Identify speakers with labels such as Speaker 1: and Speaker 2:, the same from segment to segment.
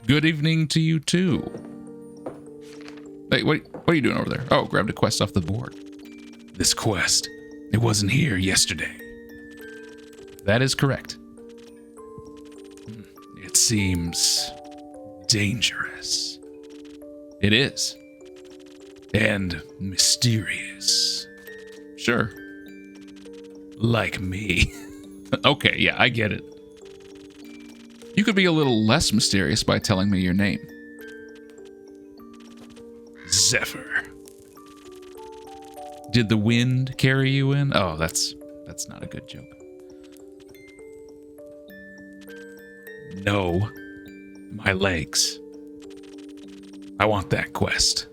Speaker 1: Good evening to you, too. Hey, what are you doing over there? Oh, grabbed a quest off the board. This quest, it wasn't here yesterday. That is correct. It seems dangerous. It is. And mysterious. Sure. Like me. Okay, yeah, I get it. You could be a little less mysterious by telling me your name. Zephir. Did the wind carry you in? Oh, that's not a good joke. No, my legs. I want that quest.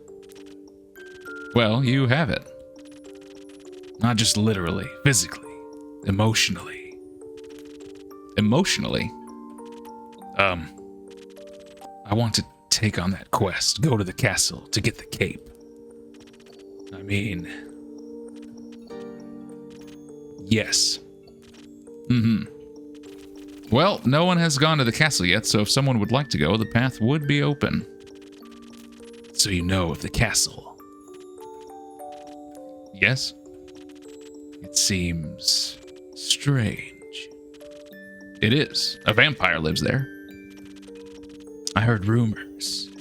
Speaker 1: Well, you have it. Not just literally, physically, emotionally. Emotionally? I want to take on that quest, go to the castle to get the cape. I mean... Yes. Well, no one has gone to the castle yet, so if someone would like to go, the path would be open. So you know of the castle. Yes? It seems strange. It is. A vampire lives there. I heard rumors,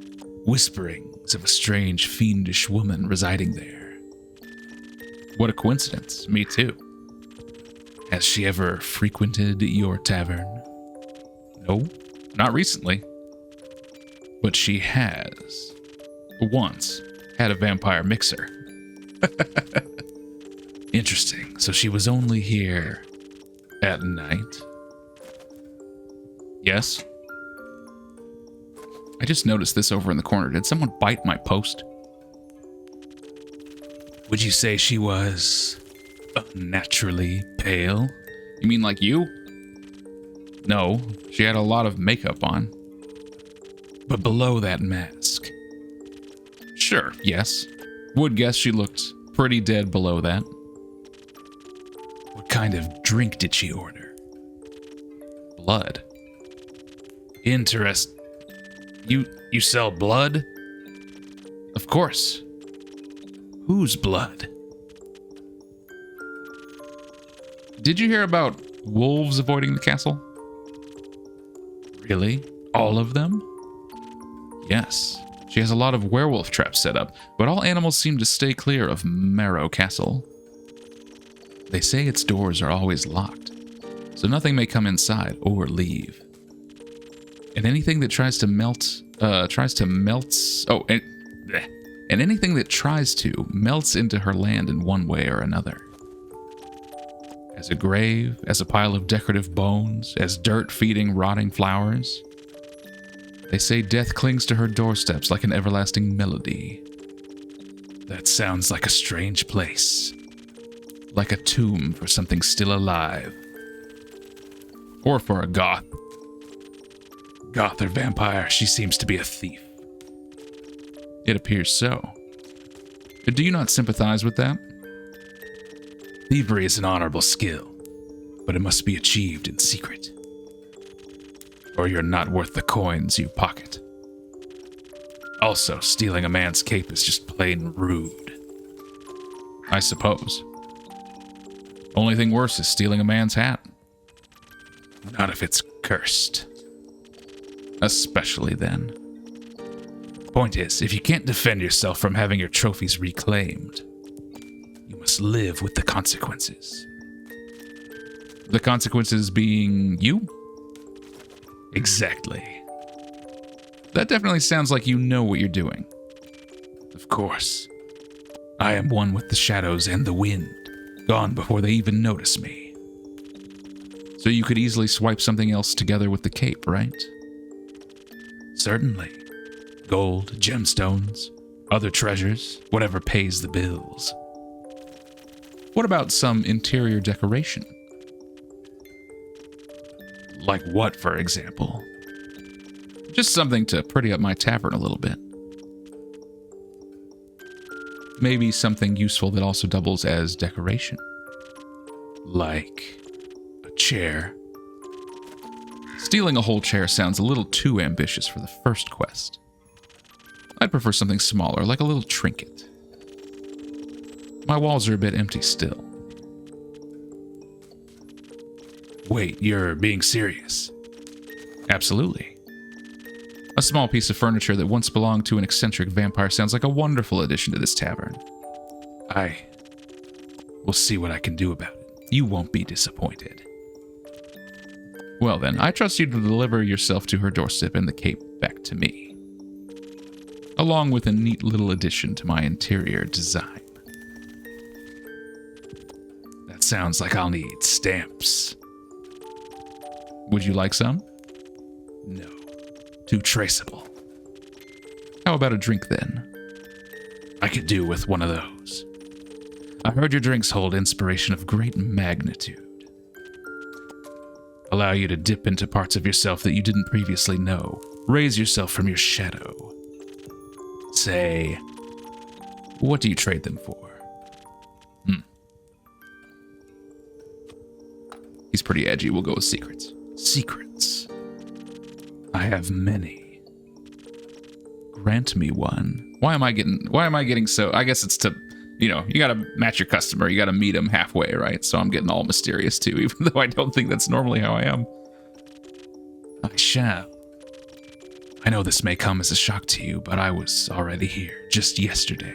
Speaker 1: whisperings of a strange, fiendish woman residing there. What a coincidence. Me too. Has she ever frequented your tavern? No, not recently. But she has, once, had a vampire mixer. Interesting. So she was only here at night? Yes? I just noticed this over in the corner. Did someone bite my post? Would you say she was unnaturally pale? You mean like you? No, she had a lot of makeup on. But below that mask. Sure, yes. Would guess she looked pretty dead below that. What kind of drink did she order? Blood. You sell blood? Of course. Whose blood? Did you hear about wolves avoiding the castle? Really? All of them? Yes. She has a lot of werewolf traps set up, but all animals seem to stay clear of Marrow Castle. They say its doors are always locked, so nothing may come inside or leave. And anything that tries to melts into her land in one way or another. As a grave, as a pile of decorative bones, as dirt feeding rotting flowers. They say death clings to her doorsteps like an everlasting melody. That sounds like a strange place. Like a tomb for something still alive. Or for a goth. Goth or vampire, she seems to be a thief. It appears so. But do you not sympathize with that? Thievery is an honorable skill, but it must be achieved in secret. Or you're not worth the coins you pocket. Also, stealing a man's cape is just plain rude. I suppose. Only thing worse is stealing a man's hat. Not if it's cursed. Especially then. Point is, if you can't defend yourself from having your trophies reclaimed, you must live with the consequences. The consequences being you? Exactly. That definitely sounds like you know what you're doing. Of course. I am one with the shadows and the wind, gone before they even notice me. So you could easily swipe something else together with the cape, right? Certainly. Gold, gemstones, other treasures, whatever pays the bills. What about some interior decoration? Like what, for example? Just something to pretty up my tavern a little bit. Maybe something useful that also doubles as decoration. Like a chair. Stealing a whole chair sounds a little too ambitious for the first quest. I'd prefer something smaller, like a little trinket. My walls are a bit empty still.
Speaker 2: Wait, you're being serious?
Speaker 1: Absolutely. A small piece of furniture that once belonged to an eccentric vampire sounds like a wonderful addition to this tavern.
Speaker 2: I will see what I can do about it.
Speaker 1: You won't be disappointed. Well then, I trust you to deliver yourself to her doorstep and the cape back to me, along with a neat little addition to my interior design.
Speaker 2: That sounds like I'll need stamps.
Speaker 1: Would you like some?
Speaker 2: No. Too traceable.
Speaker 1: How about a drink then?
Speaker 2: I could do with one of those. I heard your drinks hold inspiration of great magnitude. Allow you to dip into parts of yourself that you didn't previously know. Raise yourself from your shadow. Say, what do you trade them for?
Speaker 1: He's pretty edgy. We'll go with secrets.
Speaker 2: Secrets. I have many.
Speaker 1: Grant me one. Why am I getting so... I guess it's to... You know, you gotta match your customer. You gotta meet him halfway, right? So I'm getting all mysterious too, even though I don't think that's normally how I am.
Speaker 2: I shall. I know this may come as a shock to you, but I was already here just yesterday.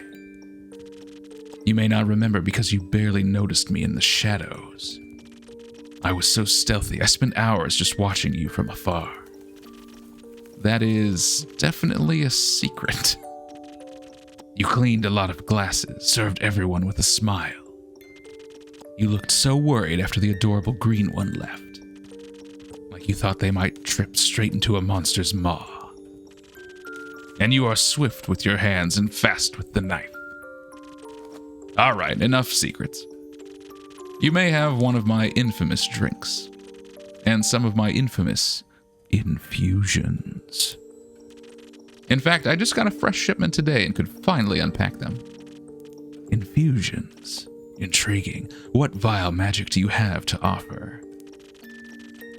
Speaker 2: You may not remember because you barely noticed me in the shadows. I was so stealthy, I spent hours just watching you from afar.
Speaker 1: That is definitely a secret.
Speaker 2: You cleaned a lot of glasses, served everyone with a smile. You looked so worried after the adorable green one left, like you thought they might trip straight into a monster's maw. And you are swift with your hands and fast with the knife.
Speaker 1: All right, enough secrets. You may have one of my infamous drinks, and some of my infamous infusions. In fact, I just got a fresh shipment today and could finally unpack them.
Speaker 2: Infusions. Intriguing. What vile magic do you have to offer?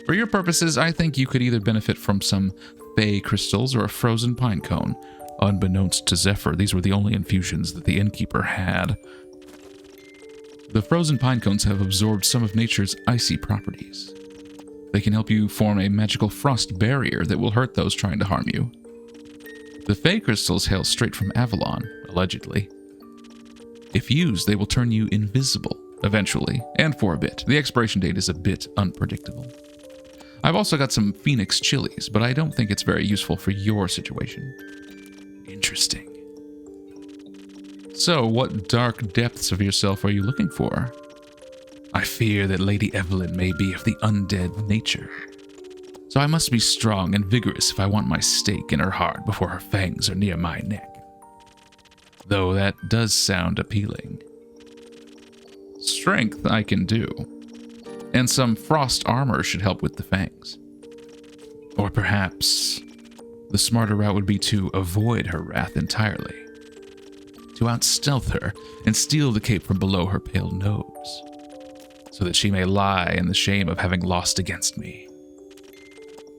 Speaker 1: For your purposes, I think you could either benefit from some fey crystals or a frozen pine cone. Unbeknownst to Zephir, these were the only infusions that the innkeeper had. The frozen pine cones have absorbed some of nature's icy properties. They can help you form a magical frost barrier that will hurt those trying to harm you. The fey crystals hail straight from Avalon, allegedly. If used, they will turn you invisible, eventually, and for a bit. The expiration date is a bit unpredictable. I've also got some phoenix chilies, but I don't think it's very useful for your situation.
Speaker 2: Interesting.
Speaker 1: So, what dark depths of yourself are you looking for?
Speaker 2: I fear that Lady Evelyn may be of the undead nature. So I must be strong and vigorous if I want my stake in her heart before her fangs are near my neck. Though that does sound appealing.
Speaker 1: Strength I can do. And some frost armor should help with the fangs.
Speaker 2: Or perhaps the smarter route would be to avoid her wrath entirely. To outstealth her and steal the cape from below her pale nose, so that she may lie in the shame of having lost against me.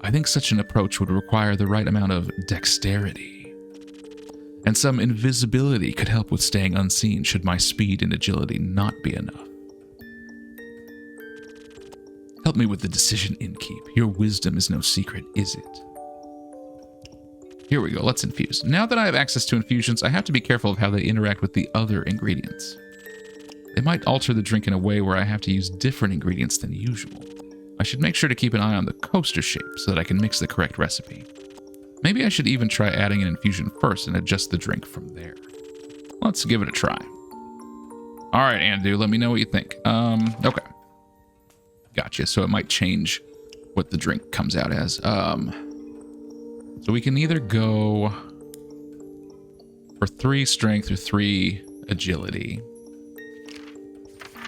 Speaker 2: I think such an approach would require the right amount of dexterity, and some invisibility could help with staying unseen should my speed and agility not be enough. Help me with the decision, Innkeep. Your wisdom is no secret, is it?
Speaker 1: Here we go, let's infuse. Now that I have access to infusions, I have to be careful of how they interact with the other ingredients. They might alter the drink in a way where I have to use different ingredients than usual. I should make sure to keep an eye on the coaster shape so that I can mix the correct recipe. Maybe I should even try adding an infusion first and adjust the drink from there. Let's give it a try. All right, Andu, let me know what you think. Okay. Gotcha, so it might change what the drink comes out as. So we can either go for 3 strength or 3 agility.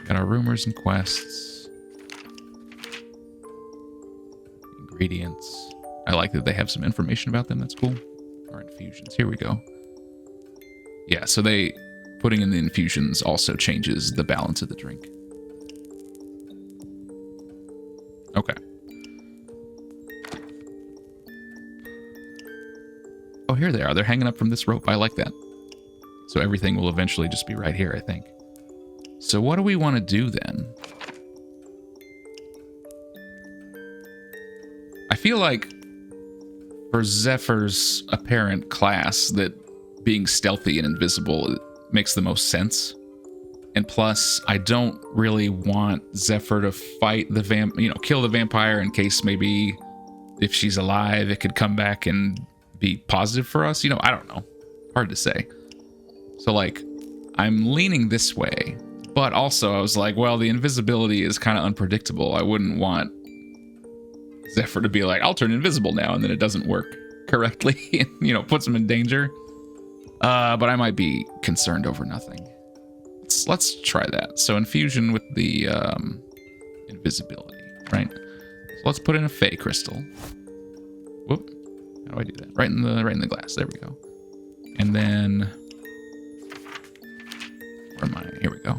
Speaker 1: Got our rumors and quests. Ingredients. I like that they have some information about them. That's cool. Our infusions. Here we go. Yeah, so putting in the infusions also changes the balance of the drink. Okay. Oh, here they are. They're hanging up from this rope. I like that. So everything will eventually just be right here, I think. So what do we want to do then? I feel like for Zephyr's apparent class that being stealthy and invisible makes the most sense. And plus, I don't really want Zephir to fight the kill the vampire in case maybe if she's alive, it could come back and be positive for us. I don't know. Hard to say. So like, I'm leaning this way, but also I was like, well, the invisibility is kind of unpredictable. I wouldn't want Zephir to be like, I'll turn invisible now, and then it doesn't work correctly and, puts him in danger. But I might be concerned over nothing. Let's try that. So infusion with the invisibility, right? So let's put in a Fey crystal. Whoop. How do I do that? Right in the glass. There we go. And then where am I? Here we go.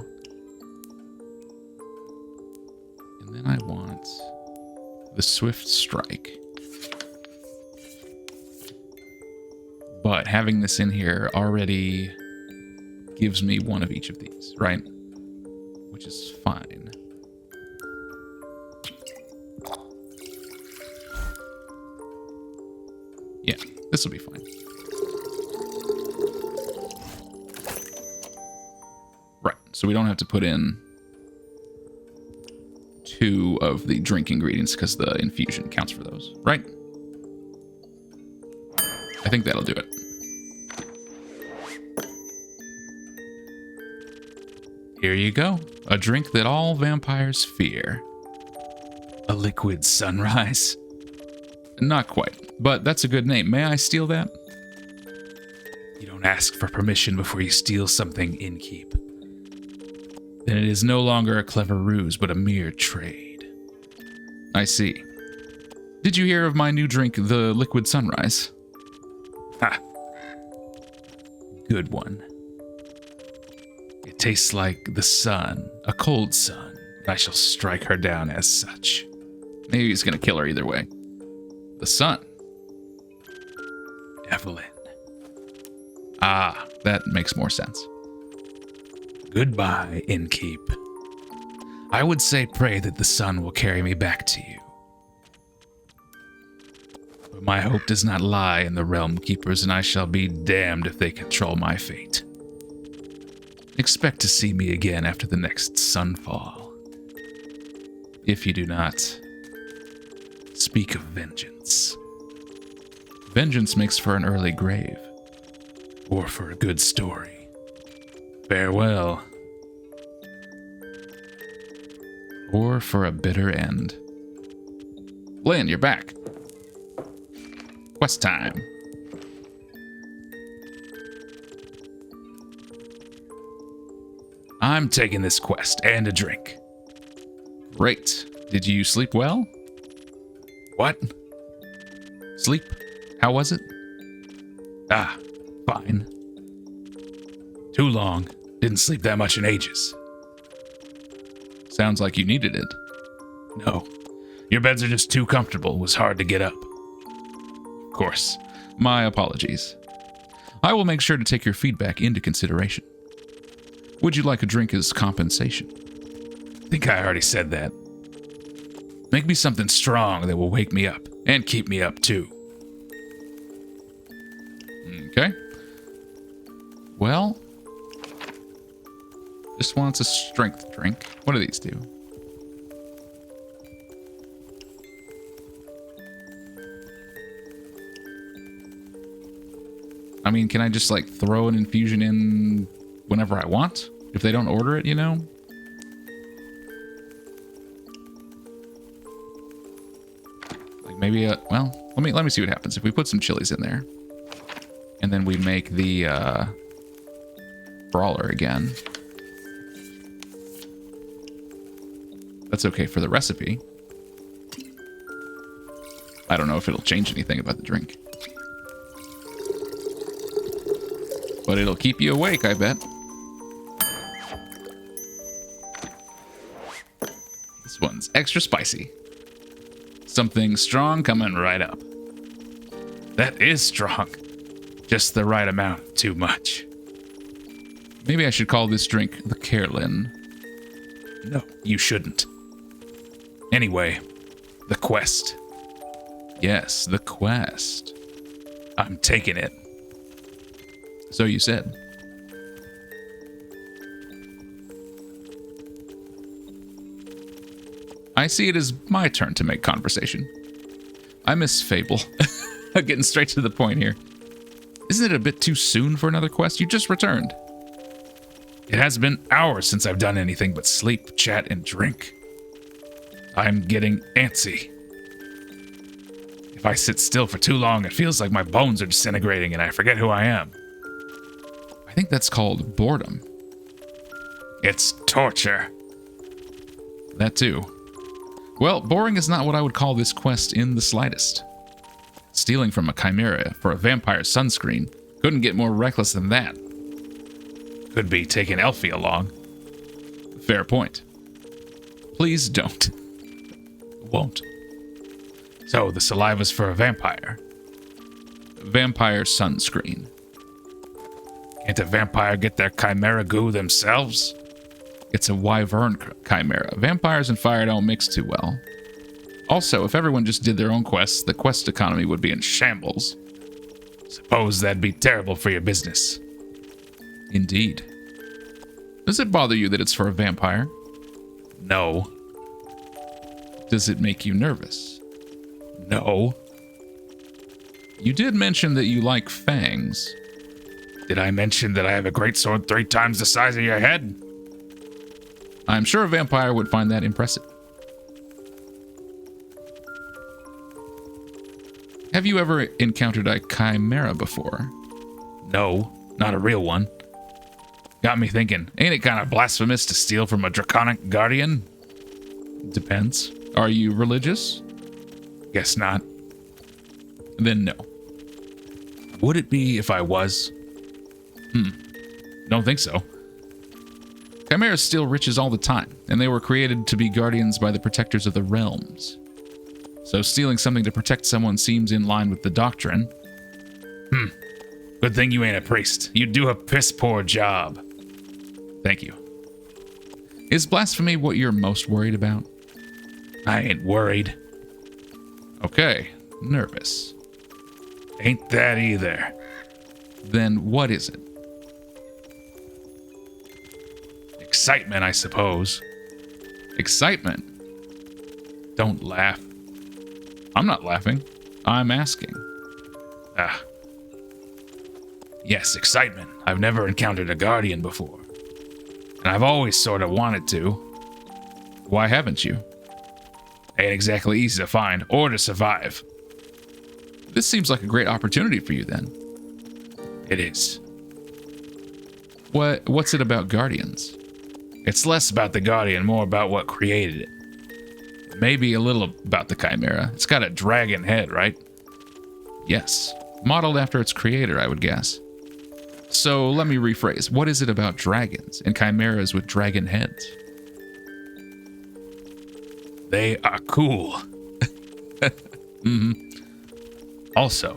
Speaker 1: And then I want the Swift Strike. But having this in here already gives me one of each of these, right? Which is fine. Yeah, this will be fine. Right, so we don't have to put in 2 of the drink ingredients because the infusion counts for those, right? I think that'll do it. Here you go. A drink that all vampires fear. A liquid sunrise. Not quite, but that's a good name. May I steal that? You don't ask for permission before you steal something, innkeep. Then it is no longer a clever ruse, but a mere trade. I see. Did you hear of my new drink, the liquid sunrise? Ha. Good one. It tastes like the sun, a cold sun. I shall strike her down as such. Maybe he's gonna kill her either way. The sun. Evelyn. Ah, that makes more sense. Goodbye, innkeep. I would say pray that the sun will carry me back to you. But my hope does not lie in the realm keepers, and I shall be damned if they control my fate. Expect to see me again after the next sunfall. If you do not, speak of vengeance. Vengeance makes for an early grave, or for a good story. Farewell. Or for a bitter end. Lynn, you're back. Quest time. I'm taking this quest and a drink. Great. Did you sleep well? What? Sleep? How was it? Ah, fine. Too long. Didn't sleep that much in ages. Sounds like you needed it. No. Your beds are just too comfortable. It was hard to get up. Of course. My apologies. I will make sure to take your feedback into consideration. Would you like a drink as compensation? I think I already said that. Make me something strong that will wake me up and keep me up too. Okay. Well, this wants a strength drink. What do these do? I mean, can I just like throw an infusion in whenever I want? If they don't order it, you know? Like maybe well, let me see what happens. If we put some chilies in there and then we make the brawler again. That's okay for the recipe. I don't know if it'll change anything about the drink. But it'll keep you awake, I bet. This one's extra spicy. Something strong coming right up. That is strong.
Speaker 2: Just the right amount of too much.
Speaker 1: Maybe I should call this drink the Carolyn.
Speaker 2: No, you shouldn't. Anyway, the quest.
Speaker 1: Yes, the quest.
Speaker 2: I'm taking it.
Speaker 1: So you said. I see it as my turn to make conversation. I miss Fable. Getting straight to the point here. Isn't it a bit too soon for another quest? You just returned.
Speaker 2: It has been hours since I've done anything but sleep, chat, and drink. I'm getting antsy. If I sit still for too long, it feels like my bones are disintegrating and I forget who I am.
Speaker 1: I think that's called boredom.
Speaker 2: It's torture.
Speaker 1: That too. Well, boring is not what I would call this quest in the slightest. Stealing from a chimera for a vampire sunscreen couldn't get more reckless than that.
Speaker 2: Could be taking Elfie along.
Speaker 1: Fair point. Please don't.
Speaker 2: Won't. So, the saliva's for a vampire.
Speaker 1: Vampire sunscreen.
Speaker 2: Can't a vampire get their chimera goo themselves?
Speaker 1: It's a wyvern chimera. Vampires and fire don't mix too well. Also, if everyone just did their own quests, the quest economy would be in shambles.
Speaker 2: Suppose that'd be terrible for your business.
Speaker 1: Indeed. Does it bother you that it's for a vampire?
Speaker 2: No.
Speaker 1: Does it make you nervous?
Speaker 2: No.
Speaker 1: You did mention that you like fangs.
Speaker 2: Did I mention that I have a great sword 3 times the size of your head?
Speaker 1: I'm sure a vampire would find that impressive. Have you ever encountered a chimera before?
Speaker 2: No, not a real one. Got me thinking, ain't it kind of blasphemous to steal from a draconic guardian?
Speaker 1: Depends. Are you religious?
Speaker 2: Guess not.
Speaker 1: Then no.
Speaker 2: Would it be if I was?
Speaker 1: Don't think so. Chimeras steal riches all the time, and they were created to be guardians by the protectors of the realms. So stealing something to protect someone seems in line with the doctrine.
Speaker 2: Good thing you ain't a priest. You do a piss-poor job.
Speaker 1: Thank you. Is blasphemy what you're most worried about?
Speaker 2: I ain't worried.
Speaker 1: Okay, nervous.
Speaker 2: Ain't that either.
Speaker 1: Then what is it?
Speaker 2: Excitement, I suppose.
Speaker 1: Excitement? Don't laugh. I'm not laughing. I'm asking.
Speaker 2: Yes, excitement. I've never encountered a guardian before. And I've always sort of wanted to.
Speaker 1: Why haven't you?
Speaker 2: Ain't exactly easy to find or to survive.
Speaker 1: This seems like a great opportunity for you then.
Speaker 2: It is.
Speaker 1: What's it about guardians?
Speaker 2: It's less about the guardian, more about what created it.
Speaker 1: Maybe a little about the chimera.
Speaker 2: It's got a dragon head, right?
Speaker 1: Yes. Modeled after its creator, I would guess. So let me rephrase. What is it about dragons and chimeras with dragon heads?
Speaker 2: They are cool. Also,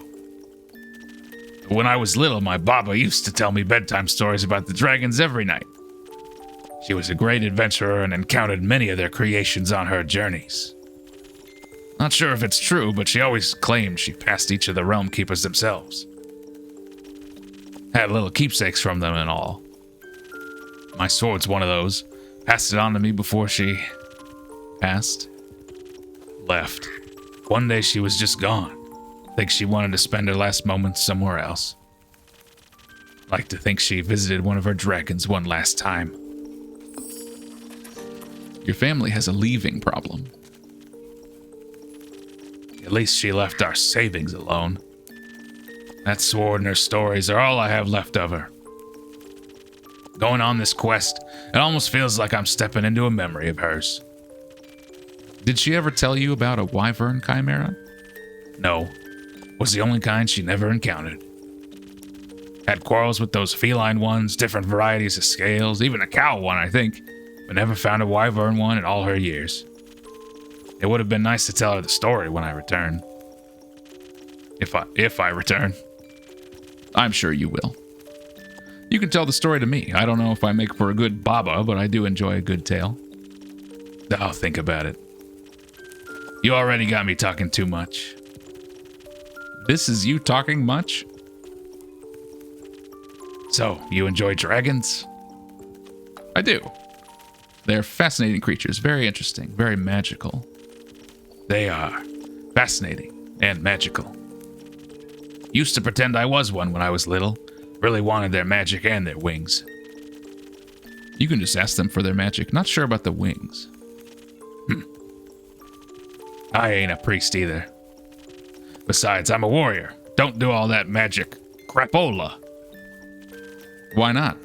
Speaker 2: when I was little, my Baba used to tell me bedtime stories about the dragons every night. She was a great adventurer and encountered many of their creations on her journeys. Not sure if it's true, but she always claimed she passed each of the realm keepers themselves. Had little keepsakes from them and all. My sword's one of those. Passed it on to me before she
Speaker 1: Passed?
Speaker 2: left. One day she was just gone. Think she wanted to spend her last moments somewhere else. Like to think she visited one of her dragons one last time.
Speaker 1: Your family has a leaving problem.
Speaker 2: At least she left our savings alone. That sword and her stories are all I have left of her. Going on this quest, it almost feels like I'm stepping into a memory of hers.
Speaker 1: Did she ever tell you about a wyvern chimera?
Speaker 2: No, was the only kind she never encountered. Had quarrels with those feline ones, different varieties of scales, even a cow one, I think, but never found a wyvern one in all her years. It would have been nice to tell her the story when I return. If I return.
Speaker 1: I'm sure you will. You can tell the story to me. I don't know if I make for a good baba, but I do enjoy a good tale. I'll think about it. You already got me talking too much. This is you talking much? So, you enjoy dragons? I do. They're fascinating creatures, very interesting, very magical. They are fascinating and magical. Used to pretend I was one when I was little. Really wanted their magic and their wings. You can just ask them for their magic. Not sure about the wings. I ain't a priest either. Besides, I'm a warrior. Don't do all that magic crapola. Why not?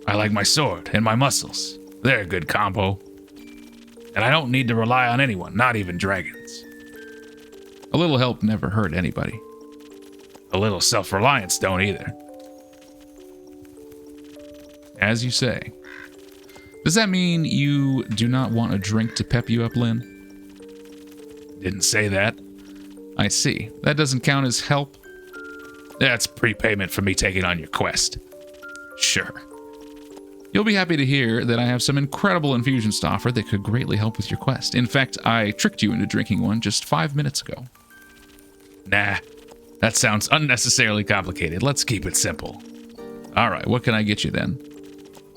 Speaker 1: I like my sword and my muscles. They're a good combo. And I don't need to rely on anyone, not even dragons. A little help never hurt anybody. A little self-reliance don't either. As you say. Does that mean you do not want a drink to pep you up, Lynn? Didn't say that. I see. That doesn't count as help? That's prepayment for me taking on your quest. Sure. You'll be happy to hear that I have some incredible infusions to offer that could greatly help with your quest. In fact, I tricked you into drinking one just 5 minutes ago. Nah, that sounds unnecessarily complicated. Let's keep it simple. All right, what can I get you then?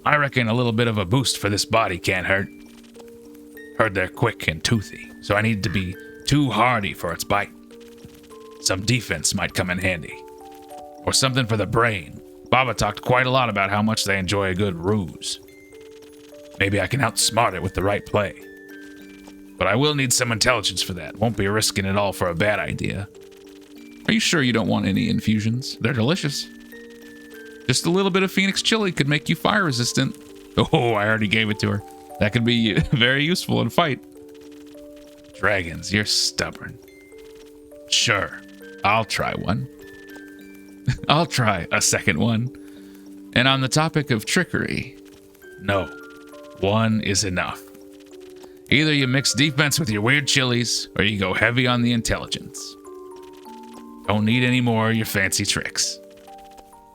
Speaker 1: I reckon a little bit of a boost for this body can't hurt. Heard they're quick and toothy, so I need to be too hardy for its bite. Some defense might come in handy. Or something for the brain. Baba talked quite a lot about how much they enjoy a good ruse. Maybe I can outsmart it with the right play. But I will need some intelligence for that. Won't be risking it all for a bad idea. Are you sure you don't want any infusions? They're delicious. Just a little bit of Phoenix chili could make you fire resistant. Oh, I already gave it to her. That could be very useful in a fight. Dragons, you're stubborn. Sure, I'll try one. I'll try a second one. And on the topic of trickery, no, one is enough. Either you mix defense with your weird chilies, or you go heavy on the intelligence. Don't need any more of your fancy tricks.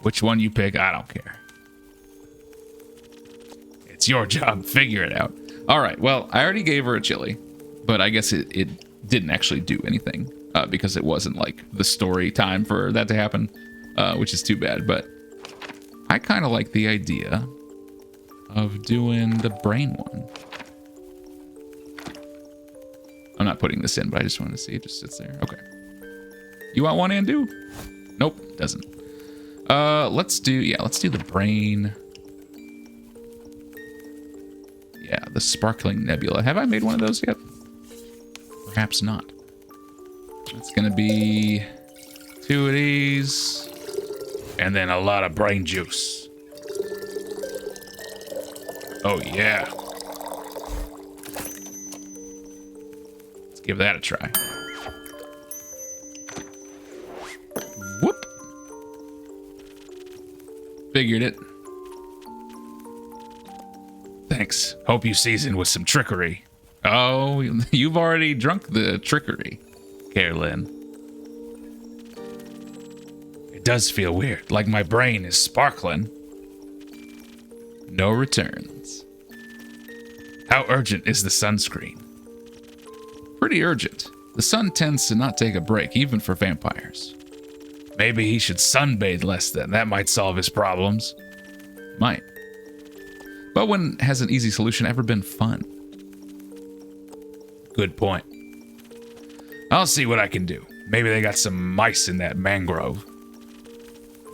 Speaker 1: Which one you pick, I don't care. It's your job, figure it out. All right, well, I already gave her a chili, but I guess it didn't actually do anything because it wasn't like the story time for that to happen, which is too bad. But I kind of like the idea of doing the brain one. I'm not putting this in, but I just wanted to see it just sits there. Okay. You want one, Andu? Nope, doesn't. Let's do the brain. Yeah, the sparkling nebula. Have I made one of those yet? Perhaps not. It's gonna be 2 of these, and then a lot of brain juice. Oh yeah. Let's give that a try. Whoop. Figured it. Thanks. Hope you seasoned with some trickery. Oh, you've already drunk the trickery, Carolyn. It does feel weird, like my brain is sparkling. No returns. How urgent is the sunscreen? Pretty urgent. The sun tends to not take a break, even for vampires. Maybe he should sunbathe less then. That might solve his problems. Might. But when has an easy solution ever been fun? Good point. I'll see what I can do. Maybe they got some mice in that mangrove.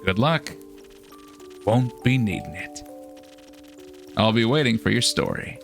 Speaker 1: Good luck. Won't be needing it. I'll be waiting for your story.